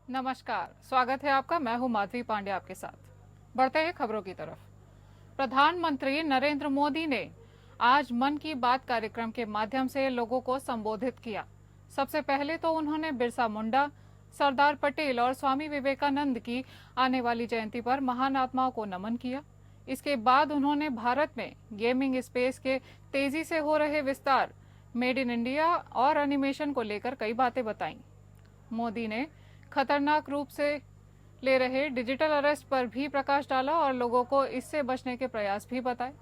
नमस्कार, स्वागत है आपका। मैं हूं माधवी पांडे आपके साथ। बढ़ते हैं खबरों की तरफ। प्रधानमंत्री नरेंद्र मोदी ने आज मन की बात कार्यक्रम के माध्यम से लोगों को संबोधित किया। सबसे पहले तो उन्होंने बिरसा मुंडा, सरदार पटेल और स्वामी विवेकानंद की आने वाली जयंती पर महान आत्माओं को नमन किया। इसके बाद उन्होंने भारत में गेमिंग स्पेस के तेजी से हो रहे विस्तार, मेड इन इंडिया और एनिमेशन को लेकर कई बातें बताईं। मोदी ने खतरनाक रूप से ले रहे डिजिटल अरेस्ट पर भी प्रकाश डाला और लोगों को इससे बचने के प्रयास भी बताए।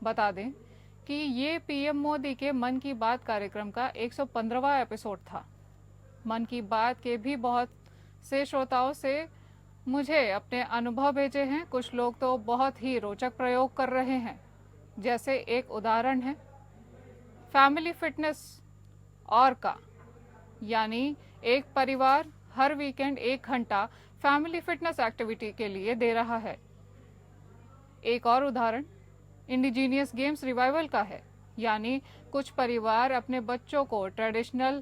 बता दें कि ये पीएम मोदी के मन की बात कार्यक्रम का 115वां एपिसोड था। मन की बात के भी बहुत से श्रोताओं से मुझे अपने अनुभव भेजे हैं। कुछ लोग तो बहुत ही रोचक प्रयोग कर रहे हैं। जैसे एक उदाहरण है फैमिली फिटनेस और का, यानी एक परिवार हर वीकेंड 1 घंटा फैमिली फिटनेस एक्टिविटी के लिए दे रहा है। एक और उदाहरण इंडिजीनियस गेम्स रिवाइवल का है, यानी कुछ परिवार अपने बच्चों को ट्रेडिशनल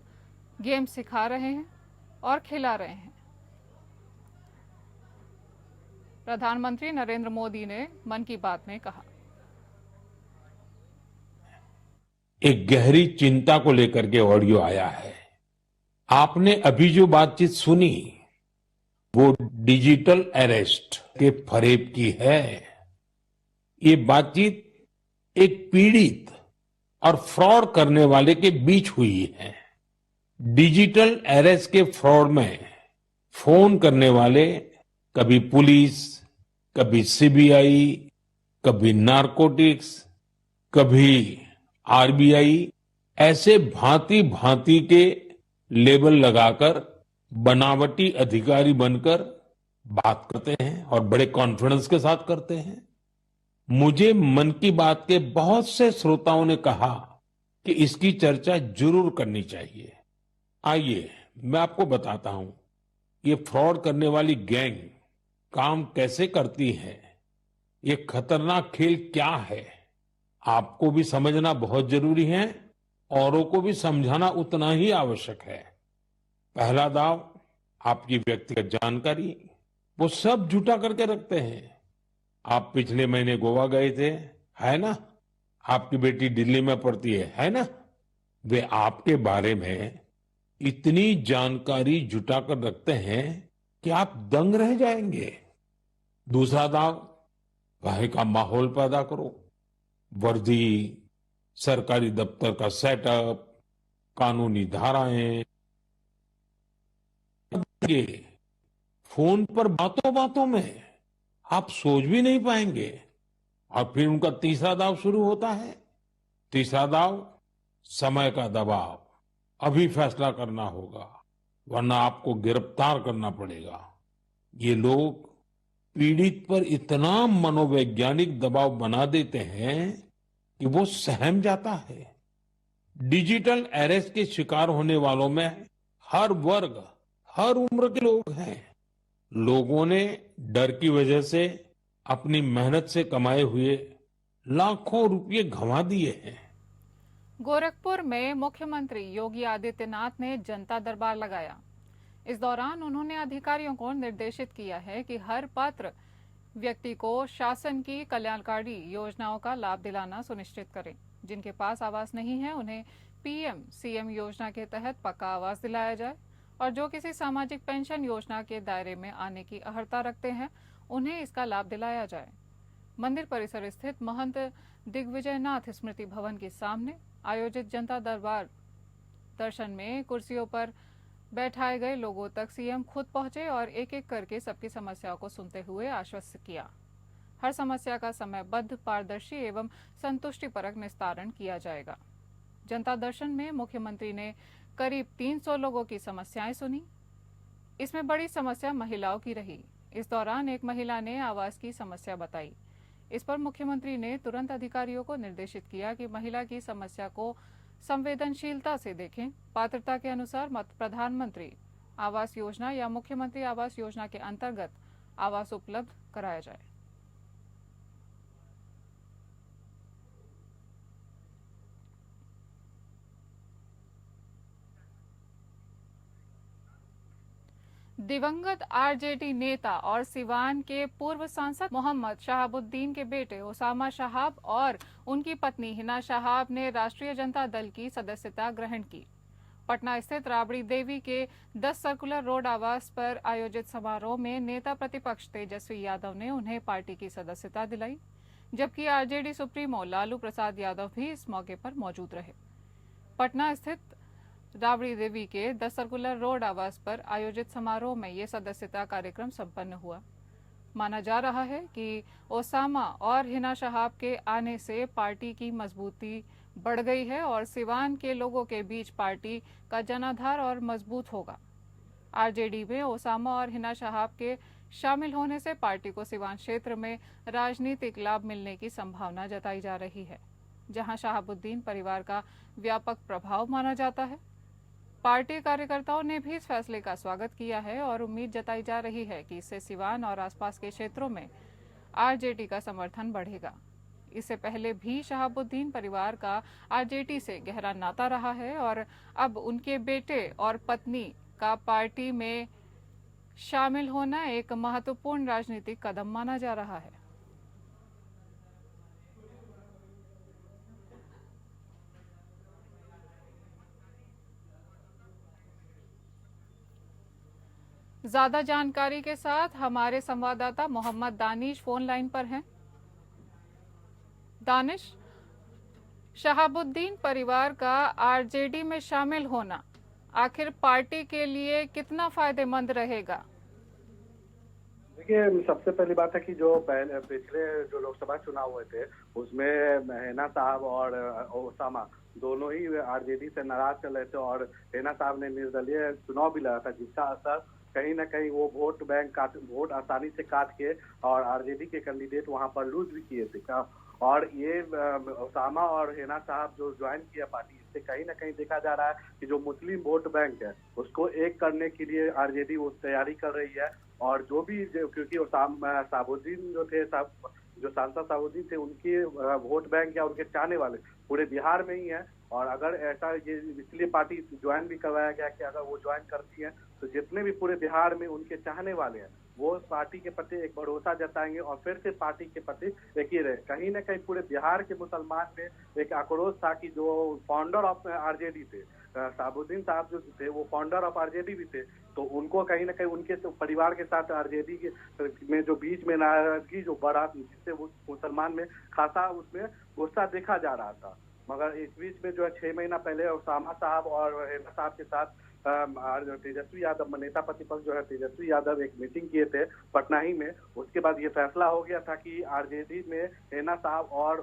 गेम्स सिखा रहे हैं और खिला रहे हैं। प्रधानमंत्री नरेंद्र मोदी ने मन की बात में कहा, एक गहरी चिंता को लेकर के ऑडियो आया है। आपने अभी जो बातचीत सुनी वो डिजिटल अरेस्ट के फरेब की है। ये बातचीत एक पीड़ित और फ्रॉड करने वाले के बीच हुई है। डिजिटल अरेस्ट के फ्रॉड में फोन करने वाले कभी पुलिस, कभी सीबीआई, कभी नारकोटिक्स, कभी आरबीआई, ऐसे भांति भांति के लेबल लगाकर बनावटी अधिकारी बनकर बात करते हैं और बड़े कॉन्फिडेंस के साथ करते हैं। मुझे मन की बात के बहुत से श्रोताओं ने कहा कि इसकी चर्चा जरूर करनी चाहिए। आइए मैं आपको बताता हूं ये फ्रॉड करने वाली गैंग काम कैसे करती है, ये खतरनाक खेल क्या है। आपको भी समझना बहुत जरूरी है, औरों को भी समझाना उतना ही आवश्यक है। पहला दाव आपकी व्यक्तिगत जानकारी, वो सब जुटा करके रखते हैं। आप पिछले महीने गोवा गए थे, है ना? आपकी बेटी दिल्ली में पढ़ती है ना? वे आपके बारे में इतनी जानकारी जुटा कर रखते हैं कि आप दंग रह जाएंगे। दूसरा दाव, भय का माहौल पैदा करो। वर्दी, सरकारी दफ्तर का सेटअप, कानूनी धाराएं, ये फोन पर बातों बातों में आप सोच भी नहीं पाएंगे। और फिर उनका तीसरा दाव शुरू होता है। तीसरा दाव, समय का दबाव। अभी फैसला करना होगा वरना आपको गिरफ्तार करना पड़ेगा। ये लोग पीड़ित पर इतना मनोवैज्ञानिक दबाव बना देते हैं कि वो सहम जाता है। डिजिटल अरेस्ट के शिकार होने वालों में हर वर्ग, हर उम्र के लोग हैं। लोगों ने डर की वजह से अपनी मेहनत से कमाए हुए लाखों रुपए गंवा दिए हैं। गोरखपुर में मुख्यमंत्री योगी आदित्यनाथ ने जनता दरबार लगाया। इस दौरान उन्होंने अधिकारियों को निर्देशित किया है कि हर पात्र व्यक्ति को शासन की कल्याणकारी योजनाओं का लाभ दिलाना सुनिश्चित करें। जिनके पास आवास नहीं है उन्हें पीएम सीएम योजना के तहत पक्का आवास दिलाया जाए और जो किसी सामाजिक पेंशन योजना के दायरे में आने की अर्हता रखते हैं उन्हें इसका लाभ दिलाया जाए। मंदिर परिसर स्थित महंत दिग्विजयनाथ स्मृति भवन के सामने आयोजित जनता दरबार दर्शन में कुर्सियों पर बैठाए गए लोगों तक सीएम खुद पहुंचे और एक एक करके सबकी समस्याओं को सुनते हुए आश्वस्त किया। हर समस्या का समयबद्ध, पारदर्शी एवं संतुष्टिपरक निस्तारण किया जाएगा। जनता दर्शन में मुख्यमंत्री ने करीब 300 लोगों की समस्याएं सुनी। इसमें बड़ी समस्या महिलाओं की रही। इस दौरान एक महिला ने आवास की समस्या बताई। इस पर मुख्यमंत्री ने तुरंत अधिकारियों को निर्देशित किया कि महिला की समस्या को संवेदनशीलता से देखें। पात्रता के अनुसार प्रधानमंत्री आवास योजना या मुख्यमंत्री आवास योजना के अंतर्गत आवास उपलब्ध कराया जाए। दिवंगत आरजेडी नेता और सिवान के पूर्व सांसद मोहम्मद शहाबुद्दीन के बेटे ओसामा शहाब और उनकी पत्नी हिना शहाब ने राष्ट्रीय जनता दल की सदस्यता ग्रहण की। पटना स्थित राबड़ी देवी के 10 सर्कुलर रोड आवास पर आयोजित समारोह में नेता प्रतिपक्ष तेजस्वी यादव ने उन्हें पार्टी की सदस्यता दिलाई, जबकि आरजेडी सुप्रीमो लालू प्रसाद यादव भी इस मौके पर मौजूद रहे। पटना स्थित राबड़ी देवी के 10 सर्कुलर रोड आवास पर आयोजित समारोह में ये सदस्यता कार्यक्रम संपन्न हुआ। माना जा रहा है कि ओसामा और हिना शहाब के आने से पार्टी की मजबूती बढ़ गई है और सिवान के लोगों के बीच पार्टी का जनाधार और मजबूत होगा। आरजेडी में ओसामा और हिना शहाब के शामिल होने से पार्टी को सिवान क्षेत्र में राजनीतिक लाभ मिलने की संभावना जताई जा रही है, जहां शहाबुद्दीन परिवार का व्यापक प्रभाव माना जाता है। पार्टी कार्यकर्ताओं ने भी इस फैसले का स्वागत किया है और उम्मीद जताई जा रही है कि इससे सिवान और आसपास के क्षेत्रों में आरजेडी का समर्थन बढ़ेगा। इससे पहले भी शहाबुद्दीन परिवार का आरजेडी से गहरा नाता रहा है और अब उनके बेटे और पत्नी का पार्टी में शामिल होना एक महत्वपूर्ण राजनीतिक कदम माना जा रहा है। ज्यादा जानकारी के साथ हमारे संवाददाता मोहम्मद दानिश फोन लाइन पर हैं। दानिश, शहाबुद्दीन परिवार का आरजेडी में शामिल होना आखिर पार्टी के लिए कितना फायदेमंद रहेगा? देखिए, सबसे पहली बात है कि जो पिछले जो लोकसभा चुनाव हुए थे उसमें हिना साहब और ओसामा दोनों ही आरजेडी से नाराज चल रहे थे और हिना साहब ने निर्दलीय चुनाव भी लड़ा था, जिसका असर कहीं ना कहीं वो वोट आसानी से काट के और आरजेडी के कैंडिडेट वहां पर लूज भी किए थे। और ये ओसामा और हिना साहब जो ज्वाइन किया पार्टी, इससे कहीं ना कहीं देखा जा रहा है कि जो मुस्लिम वोट बैंक है उसको एक करने के लिए आरजेडी वो तैयारी कर रही है। और जो भी क्योंकि शहाबुद्दीन जो सांसद शहाबुद्दीन थे, उनके वोट बैंक या उनके चाहने वाले पूरे बिहार में ही है। और अगर ऐसा ये इसलिए पार्टी ज्वाइन भी करवाया गया कि अगर वो ज्वाइन करती है तो जितने भी पूरे बिहार में उनके चाहने वाले हैं वो पार्टी के प्रति एक भरोसा जताएंगे और फिर से पार्टी के प्रति एक ही रहे। कहीं ना कहीं पूरे बिहार के मुसलमान में एक आक्रोश था कि जो फाउंडर ऑफ आरजेडी थे, शहाबुद्दीन साहब जो थे वो फाउंडर ऑफ आरजेडी भी थे, तो उनको कहीं ना कहीं उनके परिवार के साथ आरजेडी में जो बीच में नाराजगी जो बढ़ा, जिससे वो मुसलमान में खासा उसमें गुस्सा देखा जा रहा था। मगर इस बीच में जो है 6 महीना पहले ओसामा साहब और हिना साहब के साथ तेजस्वी यादव नेता प्रतिपक्ष जो है तेजस्वी यादव एक मीटिंग किए थे पटना ही में। उसके बाद ये फैसला हो गया था कि आरजेडी में हिना साहब और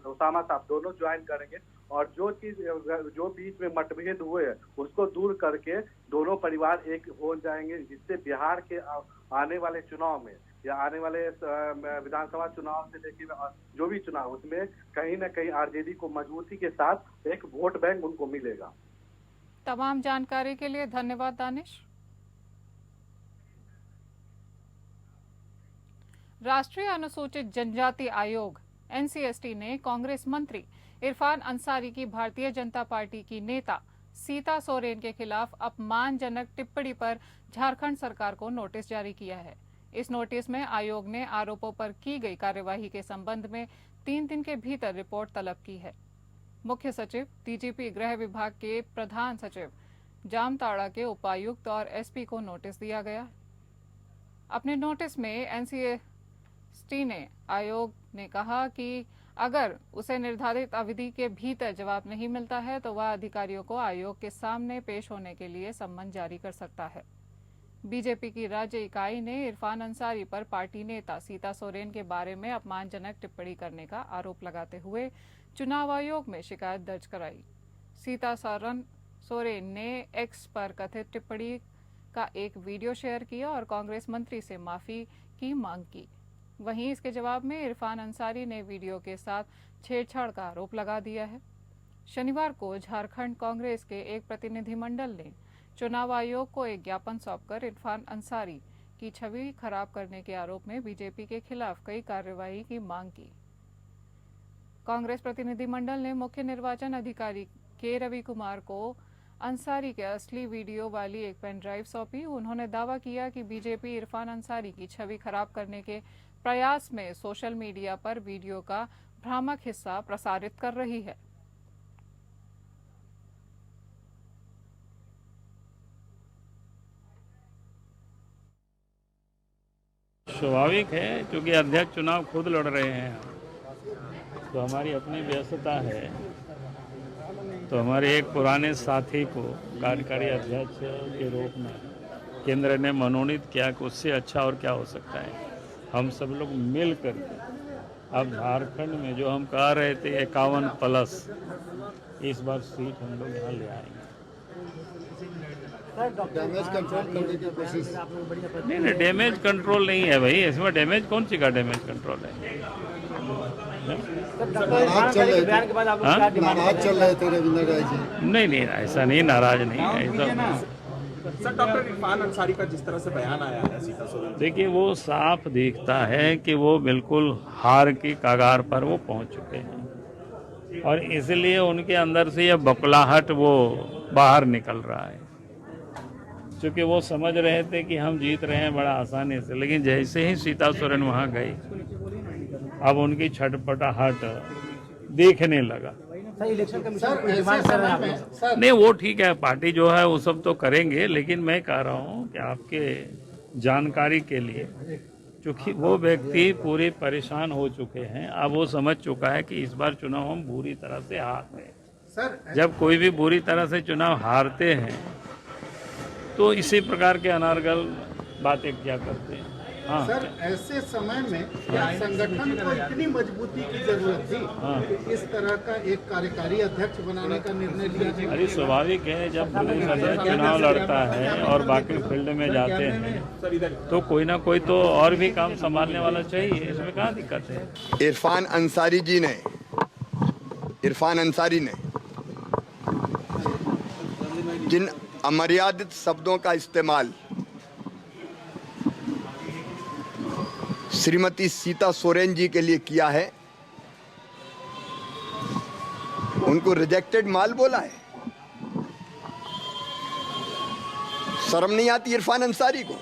ओसामा साहब दोनों ज्वाइन करेंगे और जो बीच में मतभेद हुए हैं उसको दूर करके दोनों परिवार एक हो जाएंगे, जिससे बिहार के आने वाले चुनाव में या आने वाले विधानसभा चुनाव से लेकर जो भी चुनाव उसमें कहीं ना कहीं आरजेडी को मजबूती के साथ एक वोट बैंक उनको मिलेगा। तमाम जानकारी के लिए धन्यवाद दानिश। राष्ट्रीय अनुसूचित जनजाति आयोग एनसीएसटी ने कांग्रेस मंत्री इरफान अंसारी की भारतीय जनता पार्टी की नेता सीता सोरेन के खिलाफ अपमानजनक टिप्पणी पर झारखंड सरकार को नोटिस जारी किया है। इस नोटिस में आयोग ने आरोपों पर की गई कार्यवाही के संबंध में 3 दिन के भीतर रिपोर्ट तलब की है। मुख्य सचिव, डीजीपी गृह विभाग के प्रधान सचिव, जामताड़ा के उपायुक्त और एसपी को नोटिस दिया गया। अपने नोटिस में एनसीएसटी ने आयोग ने कहा कि अगर उसे निर्धारित अवधि के भीतर जवाब नहीं मिलता है तो वह अधिकारियों को आयोग के सामने पेश होने के लिए सम्मन जारी कर सकता है। बीजेपी की राज्य इकाई ने इरफान अंसारी पर पार्टी नेता सीता सोरेन के बारे में अपमानजनक टिप्पणी करने का आरोप लगाते हुए चुनाव आयोग में शिकायत दर्ज कराई। सीता सोरेन ने एक्स पर कथित टिप्पणी का एक वीडियो शेयर किया और कांग्रेस मंत्री से माफी की मांग की। वहीं इसके जवाब में इरफान अंसारी ने वीडियो के साथ छेड़छाड़ का आरोप लगा दिया है। शनिवार को झारखंड कांग्रेस के एक प्रतिनिधिमंडल ने चुनाव आयोग को एक ज्ञापन सौंपकर इरफान अंसारी की छवि खराब करने के आरोप में बीजेपी के खिलाफ कई कार्रवाई की मांग की। कांग्रेस प्रतिनिधिमंडल ने मुख्य निर्वाचन अधिकारी के रवि कुमार को अंसारी के असली वीडियो वाली एक पेन ड्राइव सौंपी। उन्होंने दावा किया कि बीजेपी इरफान अंसारी की छवि खराब करने के प्रयास में सोशल मीडिया पर वीडियो का भ्रामक हिस्सा प्रसारित कर रही है। स्वाभाविक है, क्योंकि अध्यक्ष चुनाव खुद लड़ रहे हैं, तो हमारी अपनी व्यस्तता है। तो हमारे एक पुराने साथी को कार्यकारी अध्यक्ष के रूप में केंद्र ने मनोनीत किया कि उससे अच्छा और क्या हो सकता है। हम सब लोग मिल करके अब झारखंड में जो हम कह रहे थे 51+, इस बार सीट हम लोग यहाँ ले आएंगे। डैमेज कंट्रोल करने की कोशिश नहीं, डैमेज कंट्रोल नहीं है भाई, इसमें डैमेज कौन सी का डैमेज कंट्रोल है? नाराज चल रहे थे, नाराज चल रहे थे रविंद्र राय जी। नहीं, ऐसा नहीं, नाराज नहीं ऐसा। सर, डॉक्टर इरफान अंसारी का जिस तरह से बयान आया है सीता सोरेन, देखिए वो साफ दिखता है कि वो बिल्कुल हार की कगार पर वो पहुंच चुके हैं और इसलिए उनके अंदर से यह बकलाहट वो बाहर निकल रहा है, क्योंकि वो समझ रहे थे कि हम जीत रहे हैं बड़ा आसानी से। लेकिन जैसे ही सीता सोरेन वहां गई, अब उनकी छटपटाहट देखने लगा। इलेक्शन कमीशन को डिमांड कर रहे हैं आप? नहीं, वो ठीक है, पार्टी जो है वो सब तो करेंगे, लेकिन मैं कह रहा हूँ कि आपके जानकारी के लिए, क्योंकि वो व्यक्ति पूरे परेशान हो चुके हैं। अब वो समझ चुका है कि इस बार चुनाव हम बुरी तरह से हार गए। जब कोई भी बुरी तरह से चुनाव हारते हैं तो इसी प्रकार के अनारगल बातें क्या करते हैं। हाँ सर, ऐसे समय में क्या संगठन को इतनी मजबूती की जरूरत थी कि इस तरह का एक कार्यकारी अध्यक्ष बनाने का निर्णय लिया गया? अरे स्वाभाविक है, जब पुलिस अध्यक्ष चुनाव लड़ता है और बाकी फील्ड में जाते हैं तो कोई ना कोई तो और भी काम संभालने वाला चाहिए, इसमें कहाँ दिक्कत है। इरफान अंसारी ने जिन अमर्यादित शब्दों का इस्तेमाल श्रीमती सीता सोरेन जी के लिए किया है, उनको रिजेक्टेड माल बोला है। शर्म नहीं आती इरफान अंसारी को?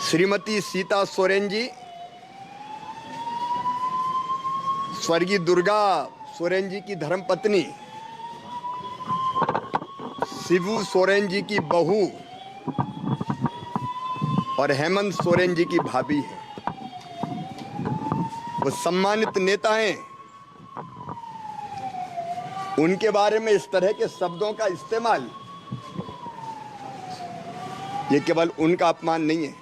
श्रीमती सीता सोरेन जी स्वर्गीय दुर्गा सोरेन जी की धर्मपत्नी, शिबू सोरेन जी की बहू और हेमंत सोरेन जी की भाभी है। वो सम्मानित नेता हैं, उनके बारे में इस तरह के शब्दों का इस्तेमाल, ये केवल उनका अपमान नहीं है,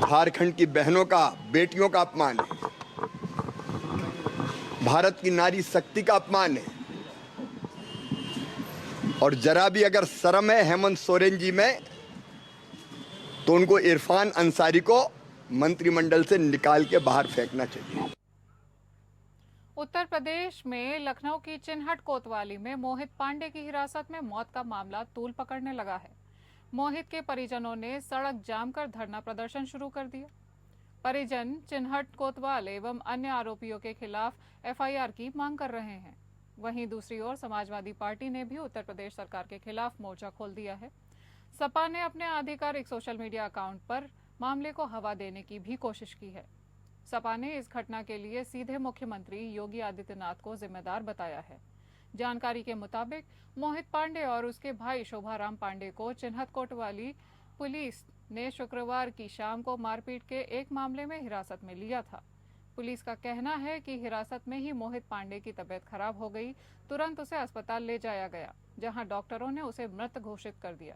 झारखंड की बहनों का, बेटियों का अपमान है, भारत की नारी शक्ति का अपमान है। और जरा भी अगर शर्म है हेमंत सोरेन जी में, तो उनको इरफान अंसारी को मंत्रिमंडल से निकाल के बाहर फेंकना चाहिए। उत्तर प्रदेश में लखनऊ की चिन्हट कोतवाली में मोहित पांडे की हिरासत में मौत का मामला तूल पकड़ने लगा है। मोहित के परिजनों ने सड़क जाम कर धरना प्रदर्शन शुरू कर दिया। परिजन चिन्हट कोतवाल एवं अन्य आरोपियों के खिलाफ एफआईआर की मांग कर रहे हैं। वहीं दूसरी ओर समाजवादी पार्टी ने भी उत्तर प्रदेश सरकार के खिलाफ मोर्चा खोल दिया है। सपा ने अपने आधिकारिक सोशल मीडिया अकाउंट पर मामले को हवा देने की भी कोशिश की है। सपा ने इस घटना के लिए सीधे मुख्यमंत्री योगी आदित्यनाथ को जिम्मेदार बताया है। जानकारी के मुताबिक मोहित पांडे और उसके भाई शोभाराम पांडे को चिन्हट कोतवाली पुलिस ने शुक्रवार की शाम को मारपीट के एक मामले में हिरासत में लिया था। पुलिस का कहना है कि हिरासत में ही मोहित पांडे की तबीयत खराब हो गई। तुरंत उसे अस्पताल ले जाया गया, जहां डॉक्टरों ने उसे मृत घोषित कर दिया।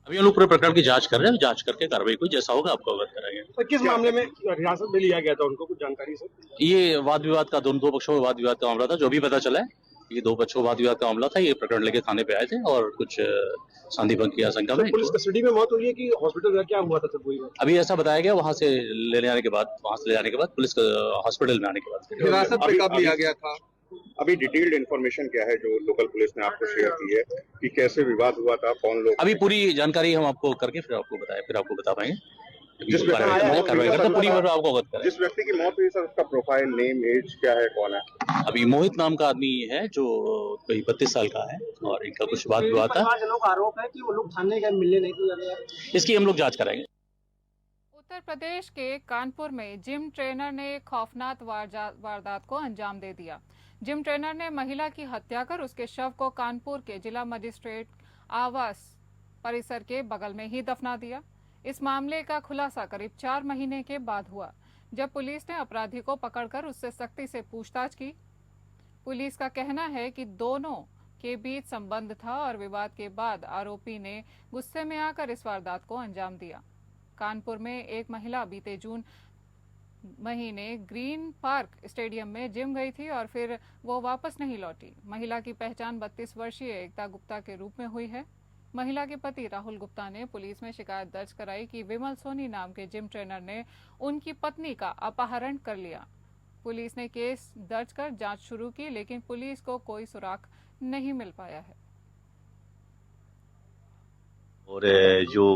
अभी हम लोग पूरे प्रकरण की जांच कर रहे हैं, जांच करके कार्रवाई को जैसा होगा आपको अवगत कराएंगे। तो किस मामले में हिरासत में लिया गया था उनको, कुछ जानकारी सर? ये वाद विवाद का दो पक्षों में वाद विवाद का मामला था। जो भी पता चला है ये दो पक्षों वाद विवाद का मामला था। ये प्रकरण लेके थाने पे आए थे और कुछ शांति भंग की आशंका में। पुलिस कस्टडी में मौत हुई है कि हॉस्पिटल क्या हुआ था सर? पूरी बात अभी ऐसा बताया गया, वहां से ले जाने के बाद पुलिस हॉस्पिटल में आने के बाद हिरासत में कब लिया गया था? अभी डिटेल्ड इन्फॉर्मेशन क्या है जो लोकल पुलिस ने आपको शेयर की है कि कैसे विवाद हुआ था, कौन लोग? अभी पूरी जानकारी हम आपको करके फिर आपको बता पाएंगे। जिस व्यक्ति की मौत कार्रवाई हुई करते हैं, पूरी खबर आपको अवगत करें। जिस व्यक्ति की मौत हुई सर, उसका प्रोफाइल, नेम, एज क्या है, कौन है? अभी मोहित नाम का आदमी है जो कोई 32 साल का है और इनका कुछ वाद विवाद था। आरोप है कि वो लोग थाने गए, मिलने नहीं दिया। इसकी हम लोग जांच कराएंगे। उत्तर प्रदेश के कानपुर में जिम ट्रेनर ने एक खौफनाक वारदात को अंजाम दे दिया। जिम ट्रेनर ने महिला की हत्या कर उसके शव को कानपुर के जिला मजिस्ट्रेट आवास परिसर के बगल में ही दफना दिया। इस मामले का खुलासा करीब 4 महीने के बाद हुआ, जब पुलिस ने अपराधी को पकड़कर उससे सख्ती से पूछताछ की। पुलिस का कहना है कि दोनों के बीच संबंध था और विवाद के बाद आरोपी ने गुस्से में आकर इस वारदात को अंजाम दिया। कानपुर में एक महिला बीते जून महीने ग्रीन पार्क स्टेडियम में जिम गई थी और फिर वो वापस नहीं लौटी। महिला की पहचान 32 वर्षीय एकता गुप्ता के रूप में हुई है। महिला के पति राहुल गुप्ता ने पुलिस में शिकायत दर्ज कराई कि विमल सोनी नाम के जिम ट्रेनर ने उनकी पत्नी का अपहरण कर लिया। पुलिस ने केस दर्ज कर जांच शुरू की, लेकिन पुलिस को कोई सुराग नहीं मिल पाया है। और जो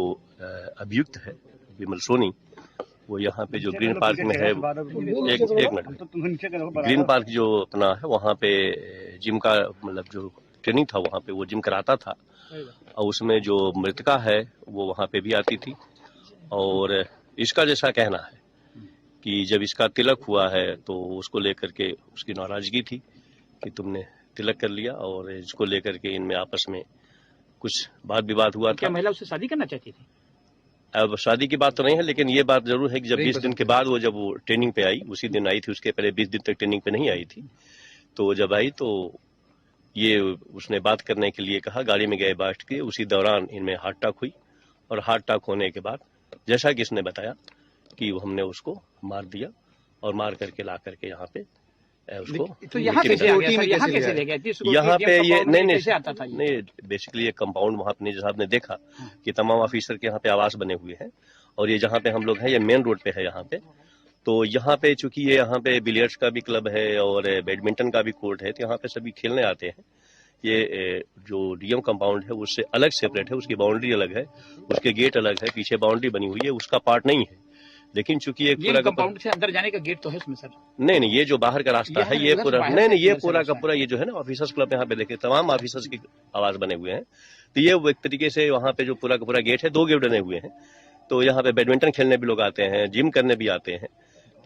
अभियुक्त है विमल सोनी, वो यहाँ पे जो ग्रीन पार्क में है, एक मिनट, ग्रीन पार्क जो अपना है वहाँ पे जिम का मतलब जो ट्रेनिंग था वहाँ पे वो जिम कराता था और उसमें जो मृतका है वो वहाँ पे भी आती थी। और इसका जैसा कहना है कि जब इसका तिलक हुआ है तो उसको लेकर के उसकी नाराजगी थी कि तुमने तिलक कर लिया, और इसको लेकर के इनमें आपस में कुछ वाद विवाद हुआ था। क्या महिला उससे शादी करना चाहती थी? अब शादी की बात तो नहीं है, लेकिन ये बात जरूर है कि जब 20 दिन के बाद जब वो ट्रेनिंग पे आई, उसी दिन आई थी, उसके पहले 20 दिन तक ट्रेनिंग पे नहीं आई थी। तो जब आई तो ये उसने बात करने के लिए कहा, गाड़ी में गए बैठ के, उसी दौरान इनमें हार्ट अटैक हुई और हार्ट अटैक होने के बाद जैसा कि इसने बताया कि हमने उसको मार दिया और मार करके ला करके यहाँ पे उसको तो यहाँ कैसे आ गया सर? यहाँ कैसे ले गया? यहाँ पे ये नहीं बेसिकली ये कंपाउंड वहाँ पे जैसा आपने देखा कि तमाम ऑफिसर के यहाँ पे आवास बने हुए हैं, और ये जहाँ पे हम लोग हैं ये मेन रोड पे है यहाँ पे। तो यहाँ पे चूंकि ये यहाँ पे बिलियर्ड्स का भी क्लब है और बैडमिंटन का भी कोर्ट है, तो यहाँ पे सभी खेलने आते हैं। ये जो डीएम कंपाउंड है उससे अलग सेपरेट है, उसकी बाउंड्री अलग है, उसके गेट अलग है, पीछे बाउंड्री बनी हुई है, उसका पार्ट नहीं है। लेकिन चूंकि ये पूरा कंपाउंड से अंदर जाने का गेट तो है उसमें सर? नहीं, ये जो बाहर का रास्ता है ये पूरा नहीं, ये पूरा का पूरा ये जो है ना ऑफिसर्स क्लब, यहाँ पे देखिए तमाम ऑफिसर्स की आवास बने हुए हैं। तो ये एक तरीके से वहाँ पे जो पूरा का पूरा गेट है, 2 गेट बने हुए हैं। तो यहाँ पे बैडमिंटन खेलने भी लोग आते हैं, जिम करने भी आते हैं,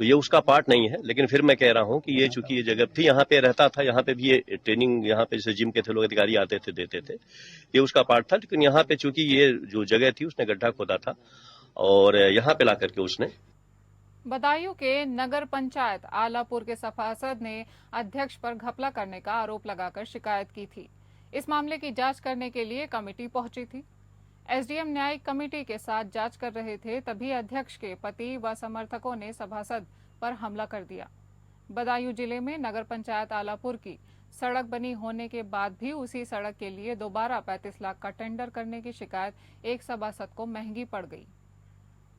तो ये उसका पार्ट नहीं है। लेकिन फिर मैं कह रहा हूँ कि ये चूंकि ये जगह थी, यहाँ पे रहता था, यहाँ पे भी ये ट्रेनिंग, यहाँ पे जैसे जिम के थे लोग अधिकारी आते थे, देते थे, ये उसका पार्ट था। लेकिन यहाँ पे चूंकि ये जो जगह थी उसने गड्ढा खोदा था और यहाँ पे ला करके उसने। बदायूं के नगर पंचायत आलापुर के सभासद ने अध्यक्ष पर घपला करने का आरोप लगाकर शिकायत की थी। इस मामले की जांच करने के लिए कमेटी पहुंची थी। एसडीएम न्यायिक कमेटी के साथ जांच कर रहे थे, तभी अध्यक्ष के पति व समर्थकों ने सभासद पर हमला कर दिया। बदायूं जिले में नगर पंचायत आलापुर की सड़क बनी होने के बाद भी उसी सड़क के लिए दोबारा 35 लाख का टेंडर करने की शिकायत एक सभासद को महंगी पड़ गई।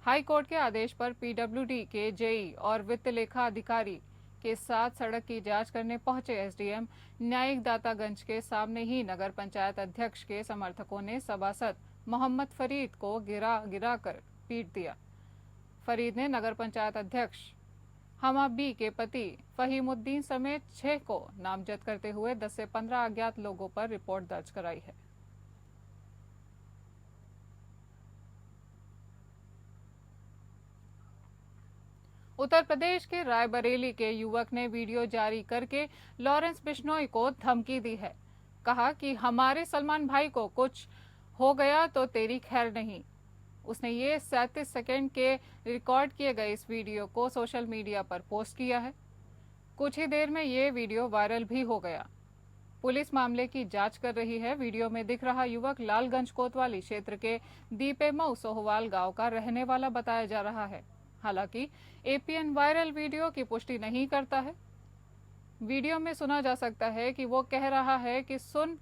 हाई कोर्ट के आदेश पर पीडब्ल्यूडी के जेई और वित्त लेखा अधिकारी के साथ सड़क की जांच करने पहुंचे एसडीएम न्यायिक दातागंज के सामने ही नगर पंचायत अध्यक्ष के समर्थकों ने सभासद मोहम्मद फरीद को गिरा कर पीट दिया। फरीद ने नगर पंचायत अध्यक्ष हमा बी के पति फहीमुद्दीन समेत 6 को नामजद करते हुए 10 से 15 अज्ञात लोगों पर रिपोर्ट दर्ज कराई है। उत्तर प्रदेश के रायबरेली के युवक ने वीडियो जारी करके लॉरेंस बिश्नोई को धमकी दी है। कहा कि हमारे सलमान भाई को कुछ हो गया तो तेरी खैर नहीं। उसने ये 37 सेकंड के रिकॉर्ड किए गए इस वीडियो को सोशल मीडिया पर पोस्ट किया है। कुछ ही देर में ये वीडियो वायरल भी हो गया। पुलिस मामले की जांच कर रही है। वीडियो में दिख रहा युवक लालगंज कोतवाली क्षेत्र के दीपेमऊ सोहवाल गांव का रहने वाला बताया जा रहा है। हालांकि एपीएन वायरल वीडियो की पुष्टि नहीं करता है। वीडियो में सुना जा सकता है कि वो कह रहा है कि सुन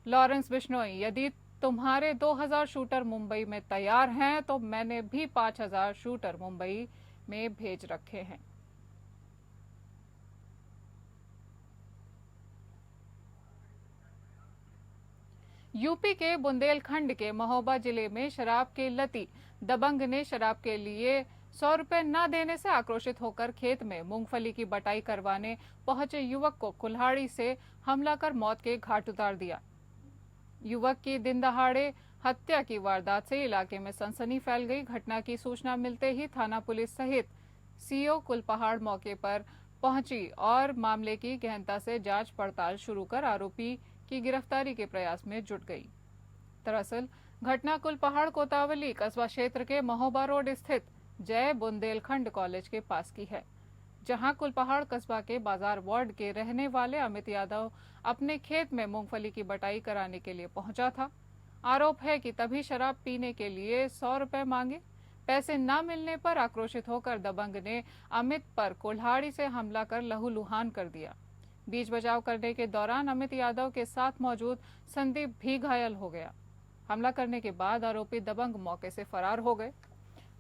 लॉरेंस बिश्नोई, यदि तुम्हारे 2000 शूटर मुंबई में तैयार हैं तो मैंने भी 5000 शूटर मुंबई में भेज रखे हैं। यूपी के बुंदेलखंड के महोबा जिले में शराब के लती दबंग ने शराब के लिए 100 रुपए न देने से आक्रोशित होकर खेत में मूंगफली की बटाई करवाने पहुंचे युवक को कुल्हाड़ी से हमला कर मौत के घाट उतार दिया। युवक की दिन दहाड़े हत्या की वारदात से इलाके में सनसनी फैल गई। घटना की सूचना मिलते ही थाना पुलिस सहित सीओ कुलपहाड़ मौके पर पहुंची और मामले की गहनता से जांच पड़ताल शुरू कर आरोपी की गिरफ्तारी के प्रयास में जुट गई। दरअसल घटना कुलपहाड़ कोतावली कस्बा क्षेत्र के महोबा रोड स्थित जय बुंदेलखंड कॉलेज के पास की है, जहां कुलपहाड़ कस्बा के बाजार वार्ड के रहने वाले अमित यादव अपने खेत में मूंगफली की बटाई कराने के लिए पहुंचा था। आरोप है कि तभी शराब पीने के लिए 100 रुपए मांगे। पैसे न मिलने पर आक्रोशित होकर दबंग ने अमित पर कुल्हाड़ी से हमला कर लहूलुहान कर दिया। बीच बचाव करने के दौरान अमित यादव के साथ मौजूद संदीप भी घायल हो गया। हमला करने के बाद आरोपी दबंग मौके से फरार हो गए।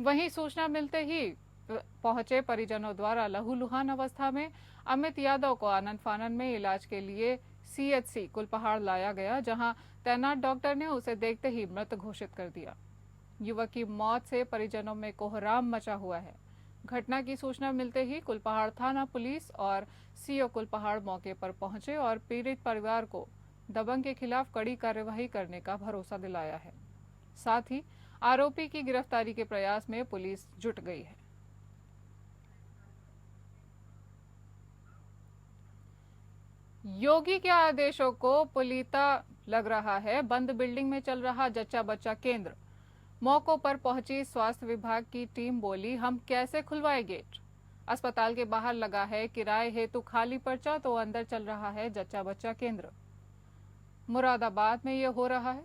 वहीं सूचना मिलते ही पहुंचे परिजनों द्वारा लहूलुहान अवस्था में अमित यादव को आनन फानन में इलाज के लिए सीएचसी कुलपहाड़ लाया गया, जहां तैनात डॉक्टर ने उसे देखते ही मृत घोषित कर दिया। युवक की मौत से परिजनों में कोहराम मचा हुआ है। घटना की सूचना मिलते ही कुलपहाड़ थाना पुलिस और सीओ कुलपहाड़ मौके पर पहुंचे और पीड़ित परिवार को दबंग के खिलाफ कड़ी कार्यवाही करने का भरोसा दिलाया है। साथ ही आरोपी की गिरफ्तारी के प्रयास में पुलिस जुट गई है। योगी के आदेशों को पुलीता लग रहा है। बंद बिल्डिंग में चल रहा जच्चा बच्चा केंद्र। मौकों पर पहुंची स्वास्थ्य विभाग की टीम बोली, हम कैसे खुलवाए गेट। अस्पताल के बाहर लगा है किराए हेतु खाली पर्चा, तो अंदर चल रहा है जच्चा बच्चा केंद्र। मुरादाबाद में ये हो रहा है।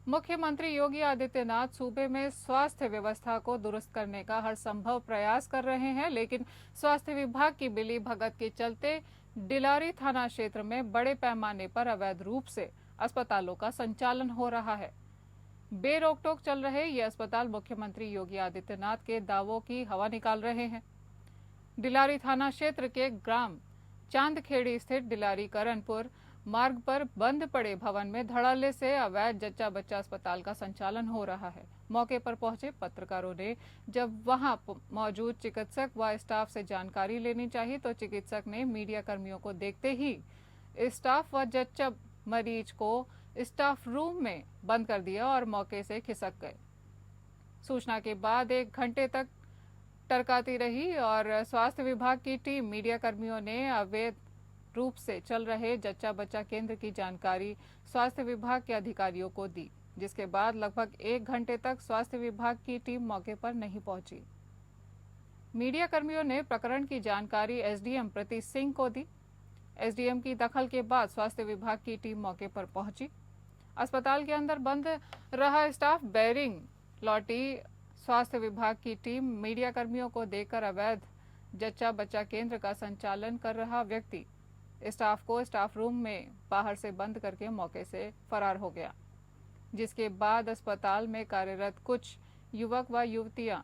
मुख्यमंत्री योगी आदित्यनाथ सूबे में स्वास्थ्य व्यवस्था को दुरुस्त करने का हर संभव प्रयास कर रहे हैं, लेकिन स्वास्थ्य विभाग की मिली भगत के चलते डिलारी थाना क्षेत्र में बड़े पैमाने पर अवैध रूप से अस्पतालों का संचालन हो रहा है। बेरोक-टोक चल रहे ये अस्पताल मुख्यमंत्री योगी आदित्यनाथ के दावों की हवा निकाल रहे हैं। डिलारी थाना क्षेत्र के ग्राम चांदखेड़ी स्थित डिलारी करणपुर मार्ग पर बंद पड़े भवन में धड़ल्ले से अवैध जच्चा बच्चा अस्पताल का संचालन हो रहा है। मौके पर पहुंचे पत्रकारों ने जब वहां मौजूद चिकित्सक व स्टाफ से जानकारी लेनी चाहिए तो चिकित्सक ने मीडिया कर्मियों को देखते ही स्टाफ व जच्चा मरीज को स्टाफ रूम में बंद कर दिया और मौके से खिसक गए। सूचना के बाद 1 घंटे तक टरकाती रही और स्वास्थ्य विभाग की टीम मीडिया कर्मियों ने अवैध रूप से चल रहे जच्चा बच्चा केंद्र की जानकारी स्वास्थ्य विभाग के अधिकारियों को दी, जिसके बाद लगभग 1 घंटे तक स्वास्थ्य विभाग की टीम मौके पर नहीं पहुंची। मीडिया कर्मियों ने प्रकरण की जानकारी एसडीएम प्रति सिंह को दी। एसडीएम की दखल के बाद स्वास्थ्य विभाग की टीम मौके पर पहुंची। अस्पताल के अंदर बंद रहा स्टाफ बैरिंग लौटी। स्वास्थ्य विभाग की टीम मीडिया कर्मियों को देखकर अवैध जच्चा बच्चा केंद्र का संचालन कर रहा व्यक्ति स्टाफ को स्टाफ रूम में बाहर से बंद करके मौके से फरार हो गया, जिसके बाद अस्पताल में कार्यरत कुछ युवक व युवतियां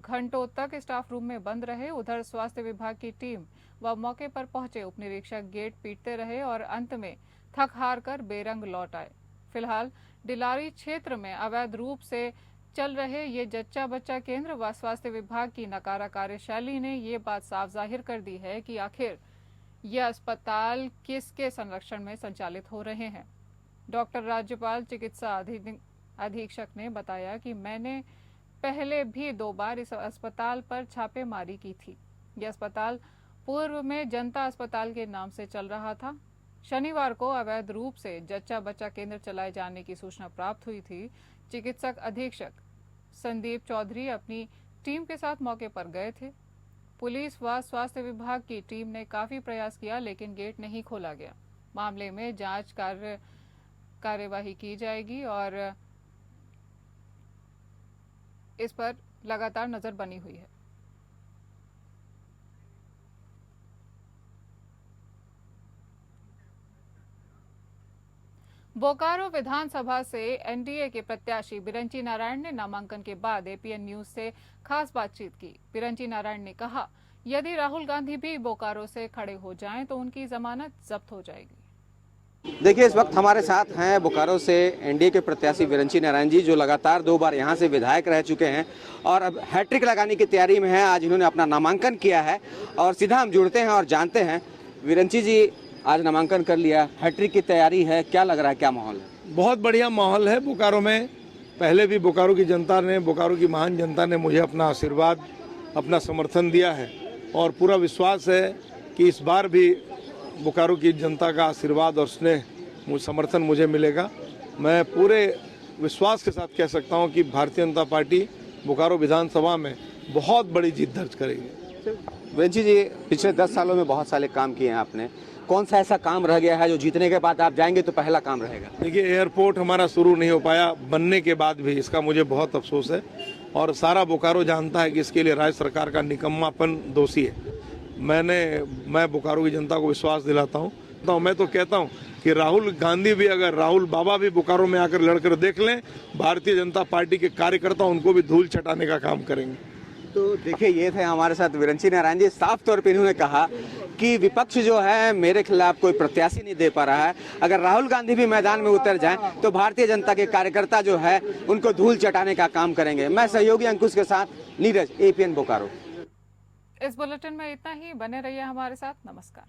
घंटों तक स्टाफ रूम में बंद रहे। उधर स्वास्थ्य विभाग की टीम व मौके पर पहुंचे उप निरीक्षक गेट पीटते रहे और अंत में थक हार कर बेरंग लौट आए। फिलहाल डिलारी क्षेत्र में अवैध रूप से चल रहे ये जच्चा बच्चा केंद्र व स्वास्थ्य विभाग की नकारा कार्यशैली ने ये बात साफ जाहिर कर दी है कि आखिर ये अस्पताल किसके संरक्षण में संचालित हो रहे हैं। डॉक्टर राज्यपाल चिकित्सा अधीक्षक ने बताया कि मैंने पहले भी 2 बार इस अस्पताल पर छापेमारी की थी। यह अस्पताल पूर्व में जनता अस्पताल के नाम से चल रहा था। शनिवार को अवैध रूप से जच्चा बच्चा केंद्र चलाए जाने की सूचना प्राप्त हुई थी। चिकित्सक अधीक्षक संदीप चौधरी अपनी टीम के साथ मौके पर गए थे। पुलिस व स्वास्थ्य विभाग की टीम ने काफी प्रयास किया, लेकिन गेट नहीं खोला गया। मामले में जांच कार्यवाही की जाएगी और इस पर लगातार नजर बनी हुई है। बोकारो विधानसभा से एनडीए के प्रत्याशी बिरंची नारायण ने नामांकन के बाद एपीएन न्यूज से खास बातचीत की। बिरंची नारायण ने कहा, यदि राहुल गांधी भी बोकारो से खड़े हो जाएं तो उनकी जमानत जब्त हो जाएगी। देखिए, इस वक्त हमारे साथ हैं बोकारो से एनडीए के प्रत्याशी विरंची नारायण जी, जो लगातार 2 बार यहाँ से विधायक रह चुके हैं और अब हैट्रिक लगाने की तैयारी में है। आज इन्होंने अपना नामांकन किया है और सीधा हम जुड़ते हैं और जानते हैं। विरंची जी, आज नामांकन कर लिया, हैट्रिक की तैयारी है, क्या लग रहा है, क्या माहौल है? बहुत बढ़िया माहौल है बोकारो में। पहले भी बोकारो की जनता ने, बोकारो की महान जनता ने मुझे अपना आशीर्वाद, अपना समर्थन दिया है और पूरा विश्वास है कि इस बार भी बोकारो की जनता का आशीर्वाद और स्नेह, समर्थन मुझे मिलेगा। मैं पूरे विश्वास के साथ कह सकता हूं कि भारतीय जनता पार्टी बोकारो विधानसभा में बहुत बड़ी जीत दर्ज करेगी। विरंची जी, पिछले 10 सालों में बहुत सारे काम किए हैं आपने, कौन सा ऐसा काम रह गया है जो जीतने के बाद आप जाएंगे तो पहला काम रहेगा? देखिए, एयरपोर्ट हमारा शुरू नहीं हो पाया, बनने के बाद भी इसका मुझे बहुत अफसोस है और सारा बोकारो जानता है कि इसके लिए राज्य सरकार का निकम्मापन दोषी है। मैं बोकारो की जनता को विश्वास दिलाता हूँ। तो मैं तो कहता हूँ कि राहुल गांधी भी, अगर राहुल बाबा भी बोकारो में आकर लड़कर देख लें, भारतीय जनता पार्टी के कार्यकर्ता उनको भी धूल चटाने का काम करेंगे। तो देखिए, ये थे हमारे साथ विरंची नारायण जी। साफ तौर पे इन्होंने कहा कि विपक्ष जो है मेरे खिलाफ कोई प्रत्याशी नहीं दे पा रहा है, अगर राहुल गांधी भी मैदान में उतर जाएं तो भारतीय जनता के कार्यकर्ता जो है उनको धूल चटाने का काम करेंगे। मैं सहयोगी अंकुश के साथ नीरज, APN बोकारो। इस बुलेटिन में इतना ही। बने रहिए हमारे साथ। नमस्कार।